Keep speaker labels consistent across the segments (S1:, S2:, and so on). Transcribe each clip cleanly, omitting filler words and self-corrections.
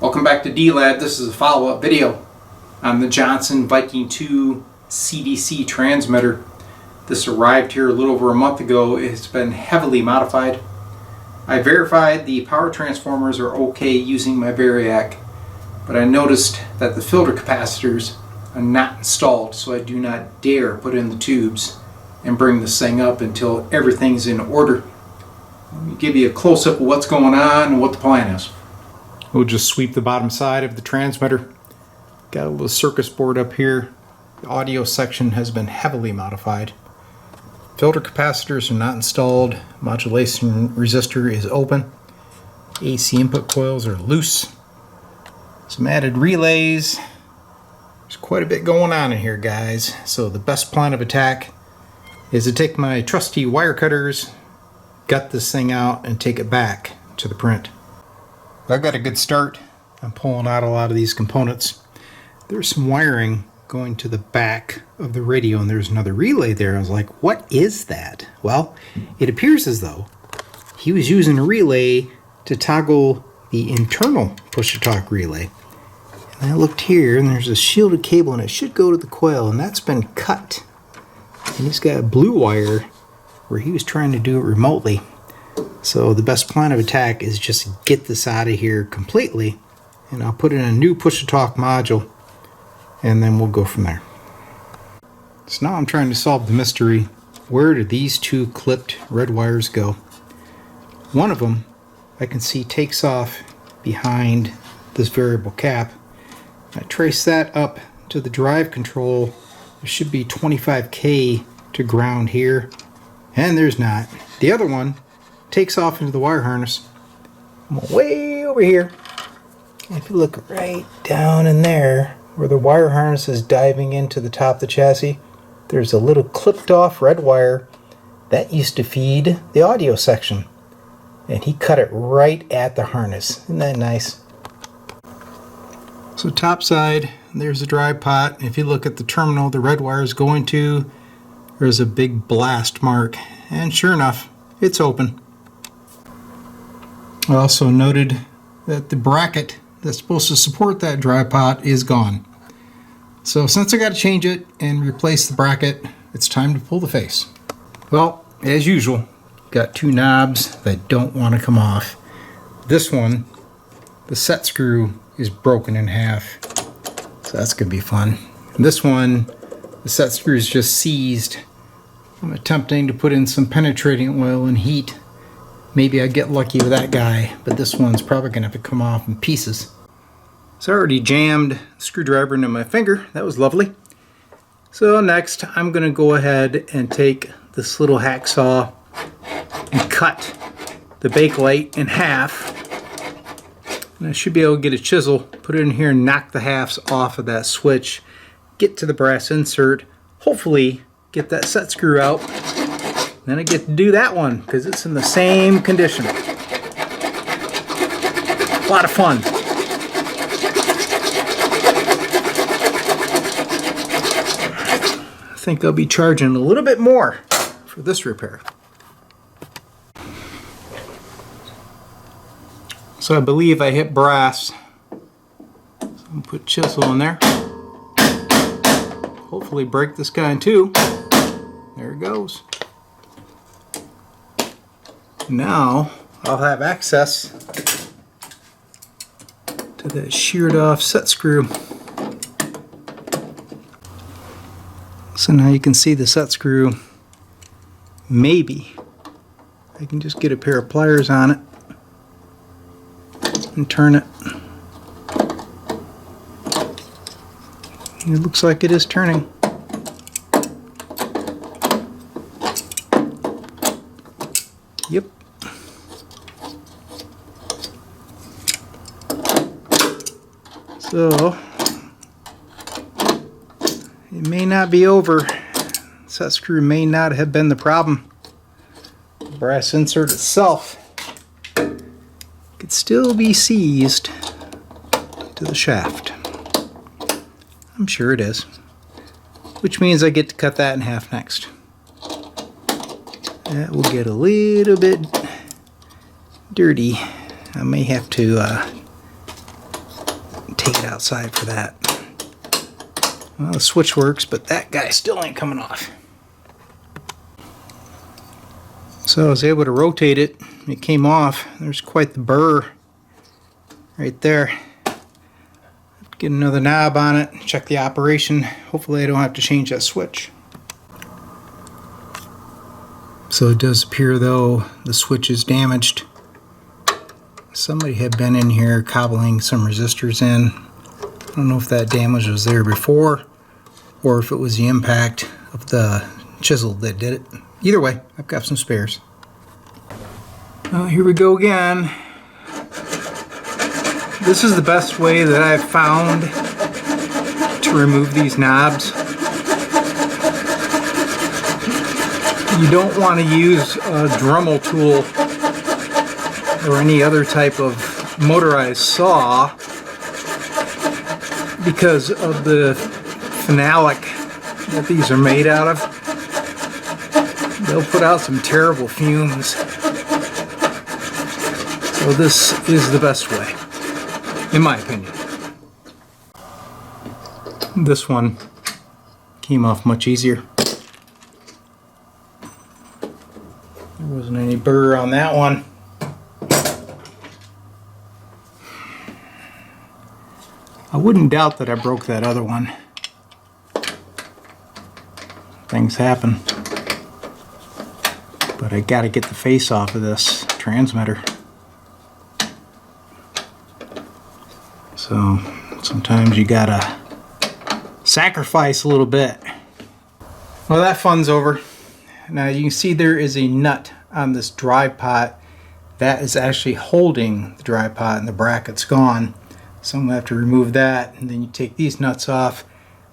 S1: Welcome back to D-Lab. This is a follow-up video on the Johnson Viking CDC transmitter. This arrived here a little over a month ago. It's been heavily modified. I verified the power transformers are okay using my Variac, but I noticed that the filter capacitors are not installed, so I do not dare put in the tubes and bring this thing up until everything's in order. Let me give you a close-up of what's going on and what the plan is. We'll just sweep the bottom side of the transmitter. Got a little circuit board up here. The audio section has been heavily modified. Filter capacitors are not installed. Modulation resistor is open. AC input coils are loose. Some added relays. There's quite a bit going on in here, guys. So the best plan of attack is to take my trusty wire cutters, gut this thing out, and take it back to the print. I've got a good start. I'm pulling out a lot of these components. There's some wiring going to the back of the radio, and there's another relay there. I was like, what is that? Well, it appears as though he was using a relay to toggle the internal push-to-talk relay. And I looked here, and there's a shielded cable, and it should go to the coil, and that's been cut. And he's got a blue wire where he was trying to do it remotely. So the best plan of attack is just get this out of here completely, and I'll put in a new push-to-talk module, and then we'll go from there. So now I'm trying to solve the mystery. Where do these two clipped red wires go? One of them I can see takes off behind this variable cap. I trace that up to the drive control. There should be 25K to ground here, and there's not. The other one takes off into the wire harness. I'm way over here. And if you look right down in there where the wire harness is diving into the top of the chassis, there's a little clipped off red wire that used to feed the audio section, and he cut it right at the harness. Isn't that nice? So top side, there's the drive pot. If you look at the terminal the red wire is going to, there's a big blast mark, and sure enough, it's open. I also noted that the bracket that's supposed to support that drive pot is gone. So since I got to change it and replace the bracket, it's time to pull the face. Well, as usual, got two knobs that don't want to come off. This one, the set screw is broken in half, so that's going to be fun. And this one, the set screw is just seized. I'm attempting to put in some penetrating oil and heat. Maybe I get lucky with that guy, but this one's probably going to have to come off in pieces. So I already jammed the screwdriver into my finger. That was lovely. So next I'm going to go ahead and take this little hacksaw and cut the bakelite in half. And I should be able to get a chisel, put it in here and knock the halves off of that switch, get to the brass insert, hopefully get that set screw out. Then I get to do that one because it's in the same condition. A lot of fun. I think I'll be charging a little bit more for this repair. So I believe I hit brass. So I'm going to put chisel in there. Hopefully break this guy in two. There it goes. Now I'll have access to that sheared off set screw. So now you can see the set screw. Maybe I can just get a pair of pliers on it and turn it. It looks like it is turning. Yep. So it may not be over. Set screw may not have been the problem. The brass insert itself could still be seized to the shaft. I'm sure it is. Which means I get to cut that in half next. That will get a little bit dirty. I may have to take it outside for that. Well, the switch works, but that guy still ain't coming off. So I was able to rotate it. It came off. There's quite the burr right there. Get another knob on it, check the operation. Hopefully I don't have to change that switch. So it does appear though the switch is damaged. Somebody had been in here cobbling some resistors in. I don't know if that damage was there before or if it was the impact of the chisel that did it. Either way, I've got some spares. Well, here we go again. This is the best way that I've found to remove these knobs. You don't want to use a Dremel tool or any other type of motorized saw because of the phenolic that these are made out of. They'll put out some terrible fumes. So this is the best way, in my opinion. This one came off much easier. There wasn't any burr on that one. I wouldn't doubt that I broke that other one. Things happen. But I gotta get the face off of this transmitter. So sometimes you gotta sacrifice a little bit. Well, that fun's over. Now you can see there is a nut on this drive pot that is actually holding the drive pot and the bracket's gone. So I'm going to have to remove that, and then you take these nuts off.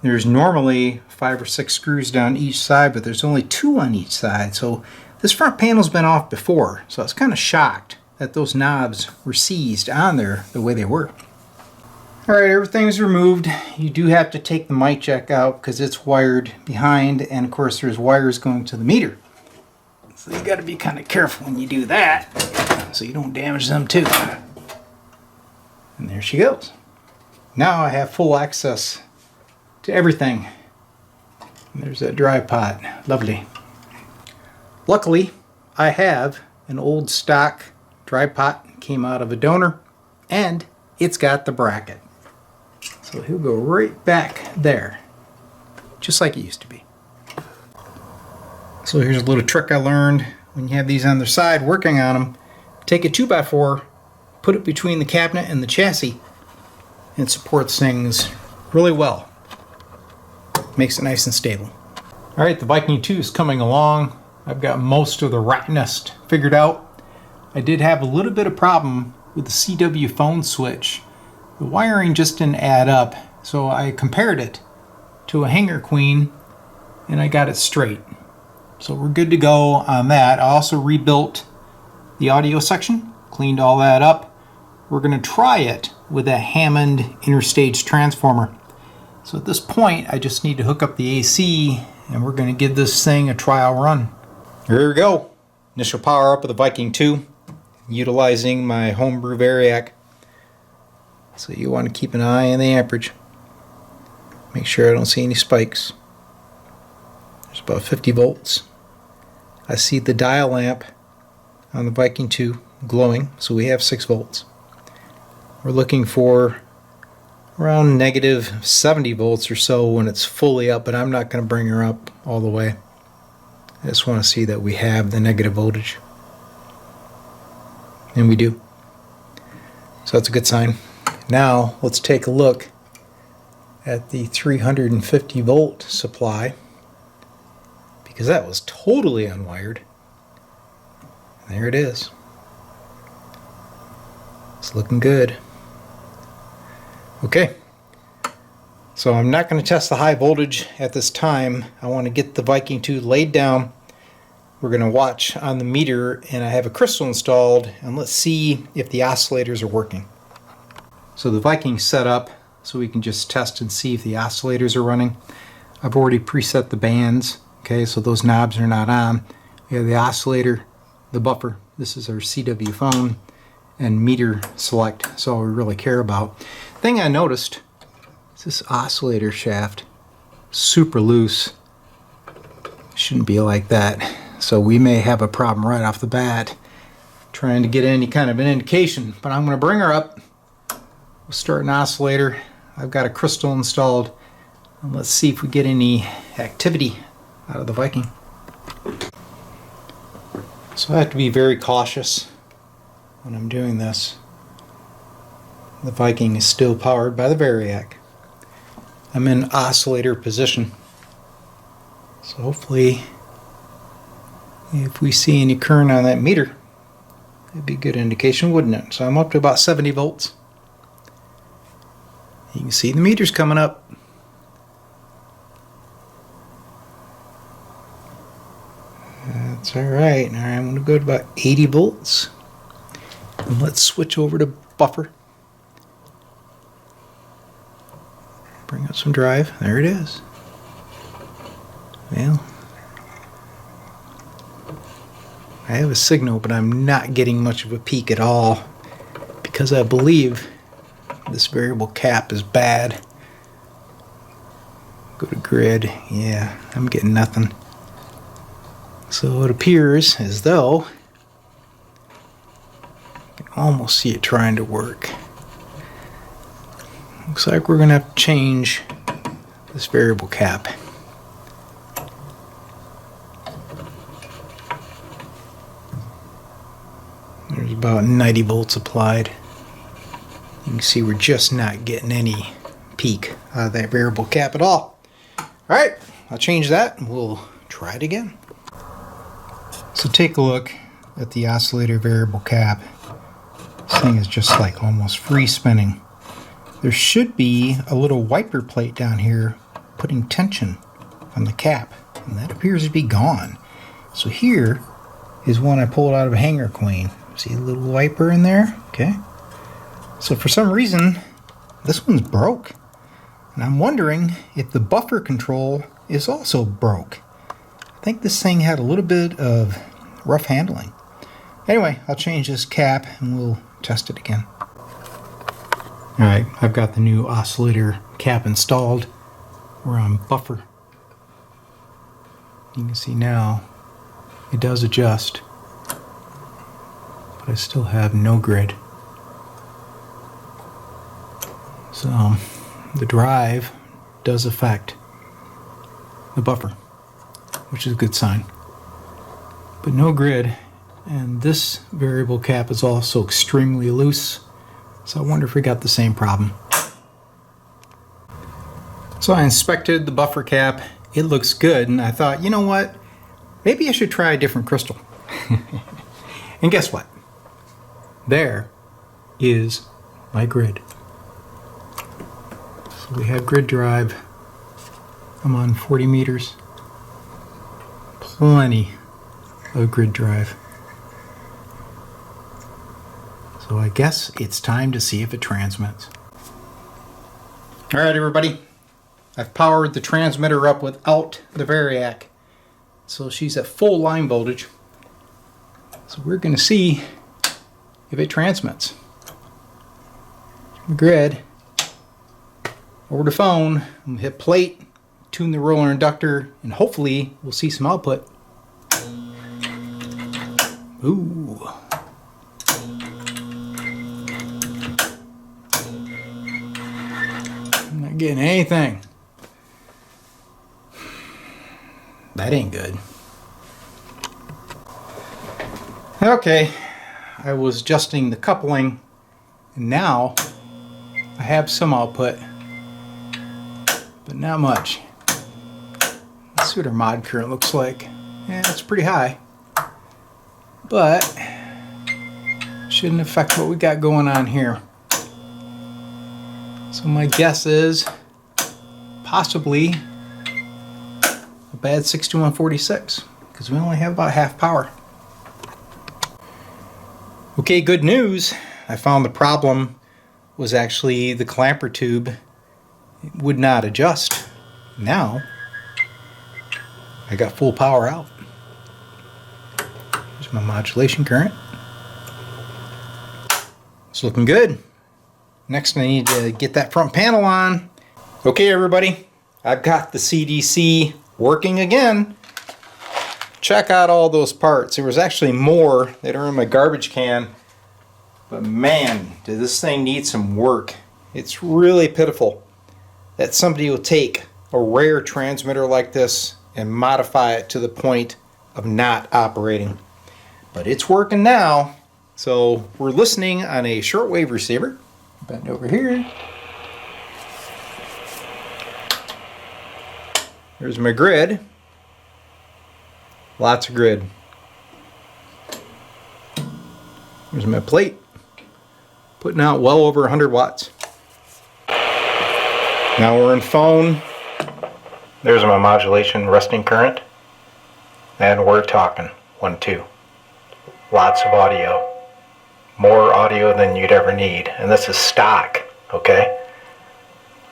S1: There's normally 5 or 6 screws down each side, but there's only 2 on each side. So this front panel's been off before, so I was kind of shocked that those knobs were seized on there the way they were. Alright, everything's removed. You do have to take the mic jack out because it's wired behind, and of course there's wires going to the meter. So you got to be kind of careful when you do that so you don't damage them too. And there she goes. Now I have full access to everything. And there's that dry pot. Lovely. Luckily, I have an old stock dry pot. Came out of a donor, and it's got the bracket. So he'll go right back there, just like it used to be. So here's a little trick I learned. When you have these on their side working on them, take a 2x4, put it between the cabinet and the chassis, and it supports things really well. Makes it nice and stable. Alright, the Viking 2 is coming along. I've got most of the rat nest figured out. I did have a little bit of problem with the CW phone switch. The wiring just didn't add up, so I compared it to a hanger queen and I got it straight. So we're good to go on that. I also rebuilt the audio section, cleaned all that up. We're going to try it with a Hammond interstage transformer. So at this point I just need to hook up the AC and we're going to give this thing a trial run. Here we go. Initial power up of the Viking 2 utilizing my homebrew Variac. So you want to keep an eye on the amperage. Make sure I don't see any spikes. There's about 50 volts. I see the dial lamp on the Viking 2 glowing, so we have 6 volts. We're looking for around negative 70 volts or so when it's fully up, but I'm not going to bring her up all the way. I just want to see that we have the negative voltage. And we do. So that's a good sign. Now let's take a look at the 350 volt supply, because that was totally unwired. There it is. It's looking good. Okay, so I'm not going to test the high voltage at this time. I want to get the Viking 2 laid down. We're going to watch on the meter, and I have a crystal installed, and let's see if the oscillators are working. So the Viking's set up so we can just test and see if the oscillators are running. I've already preset the bands, okay, so those knobs are not on. We have the oscillator, the buffer, this is our CW phone, and meter select, that's all we really care about. Thing I noticed is this oscillator shaft, super loose. Shouldn't be like that. So we may have a problem right off the bat trying to get any kind of an indication. But I'm going to bring her up. We'll start an oscillator. I've got a crystal installed. And let's see if we get any activity out of the Viking. So I have to be very cautious when I'm doing this. The Viking is still powered by the Variac. I'm in oscillator position. So hopefully, if we see any current on that meter, that'd be a good indication, wouldn't it? So I'm up to about 70 volts. You can see the meter's coming up. That's alright. Alright, I'm going to go to about 80 volts. And let's switch over to buffer. Bring up some drive. There it is. Well, I have a signal, but I'm not getting much of a peak at all because I believe this variable cap is bad. Go to grid. Yeah, I'm getting nothing. So it appears as though you can almost see it trying to work. Looks like we're going to have to change this variable cap. There's about 90 volts applied. You can see we're just not getting any peak out of that variable cap at all. Alright, I'll change that and we'll try it again. So take a look at the oscillator variable cap. This thing is just like almost free spinning. There should be a little wiper plate down here putting tension on the cap, and that appears to be gone. So here is one I pulled out of a hanger queen. See a little wiper in there? Okay. So for some reason, this one's broke. And I'm wondering if the buffer control is also broke. I think this thing had a little bit of rough handling. Anyway, I'll change this cap and we'll test it again. Alright, I've got the new oscillator cap installed. We're on buffer. You can see now it does adjust, but I still have no grid. So the drive does affect the buffer, which is a good sign. But no grid, and this variable cap is also extremely loose, so I wonder if we got the same problem. So I inspected the buffer cap. It looks good, and I thought, you know what? Maybe I should try a different crystal. And guess what? There is my grid. So we have grid drive. I'm on 40 meters. Plenty of grid drive. So I guess it's time to see if it transmits. Alright everybody, I've powered the transmitter up without the Variac. So she's at full line voltage. So we're going to see if it transmits. Grid. Over the phone, I'm going to hit plate, tune the roller inductor, and hopefully we'll see some output. Ooh. I'm not getting anything. That ain't good. Okay, I was adjusting the coupling, and now I have some output, but not much. Let's see what our mod current looks like. Yeah, it's pretty high, but shouldn't affect what we got going on here. So my guess is possibly a bad 6146, because we only have about half power. Okay, good news. I found the problem was actually the clamper tube. It would not adjust. Now I got full power out. Here's my modulation current. It's looking good. Next I need to get that front panel on. Okay everybody, I've got the CDC working again. Check out all those parts. There was actually more that are in my garbage can. But man, does this thing need some work. It's really pitiful that somebody will take a rare transmitter like this and modify it to the point of not operating. But it's working now. So we're listening on a shortwave receiver. Bend over here. There's my grid. Lots of grid. There's my plate. Putting out well over 100 watts. Now we're in phone. There's my modulation resting current. And we're talking 1, 2. Lots of audio. More audio than you'd ever need. And this is stock, okay?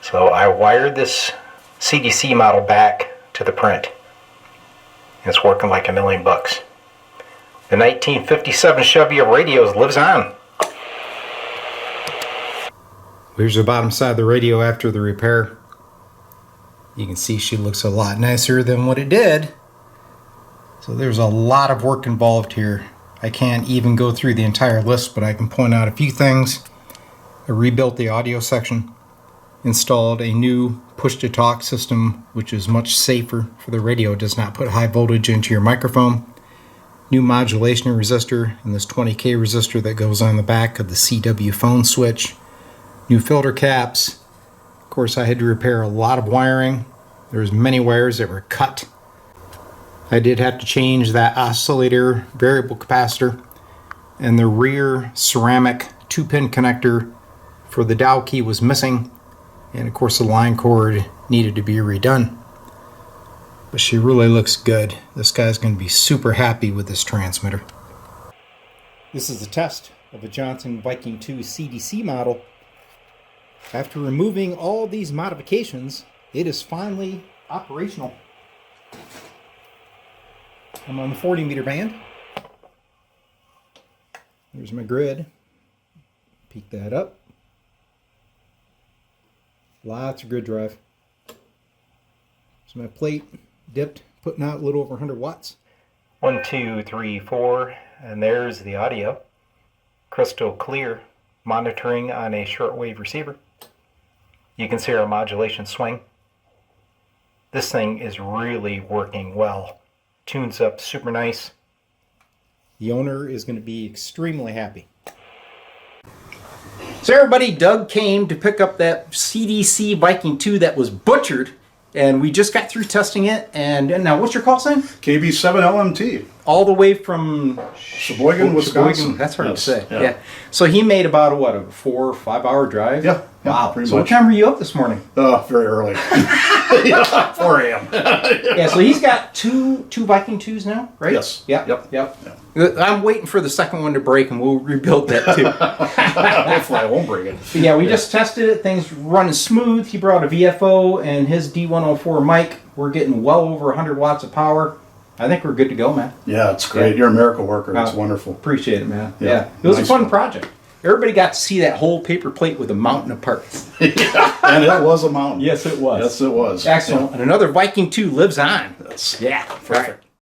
S1: So I wired this CDC model back to the print. And it's working like $1,000,000. The 1957 Chevy of radios lives on. Here's the bottom side of the radio after the repair. You can see she looks a lot nicer than what it did. So there's a lot of work involved here. I can't even go through the entire list, but I can point out a few things. I rebuilt the audio section, installed a new push-to-talk system, which is much safer for the radio. It does not put high voltage into your microphone. New modulation resistor, and this 20K resistor that goes on the back of the CW phone switch. New filter caps. Of course, I had to repair a lot of wiring. There was many wires that were cut. I did have to change that oscillator variable capacitor, and the rear ceramic 2-pin connector for the dial key was missing, and of course the line cord needed to be redone. But she really looks good. This guy's going to be super happy with this transmitter. This is a test of a Johnson Viking 2 CDC model. After removing all these modifications, it is finally operational. I'm on the 40 meter band. There's my grid. Peek that up. Lots of grid drive. So my plate dipped, putting out a little over 100 watts. 1, 2, 3, 4, and there's the audio. Crystal clear, monitoring on a shortwave receiver. You can see our modulation swing. This thing is really working well. Tunes up super nice. The owner is going to be extremely happy. So everybody, Doug came to pick up that CDC Viking 2 that was butchered, and we just got through testing it. And now, what's your call sign?
S2: KB7LMT.
S1: All the way from
S2: Sheboygan, Wisconsin.
S1: That's hard to say. Yeah. So he made about a 4 or 5 hour drive.
S2: Yeah.
S1: Wow.
S2: Pretty
S1: So
S2: much.
S1: what time were you up this morning?
S2: Very early. 4 a.m.
S1: Yeah. So he's got two Viking 2s now, right?
S2: Yes.
S1: Yep. I'm waiting for the second one to break, and we'll rebuild that too.
S2: Hopefully I won't break it.
S1: But yeah, we just tested it. Things running smooth. He brought a VFO and his D104 mic. We're getting well over 100 watts of power. I think we're good to go, man.
S2: Yeah, it's great.
S1: Yeah.
S2: You're a miracle worker. It's wonderful.
S1: Appreciate it, man.
S2: Yeah.
S1: Yeah. It was
S2: Nice
S1: a fun
S2: one.
S1: project. Everybody got to see that whole paper plate with a mountain of parts.
S2: And it was a mountain.
S1: Yes, it was.
S2: Yes, it was.
S1: Excellent.
S2: Yeah.
S1: And another Viking 2 lives on.
S2: That's
S1: Yeah.
S2: perfect.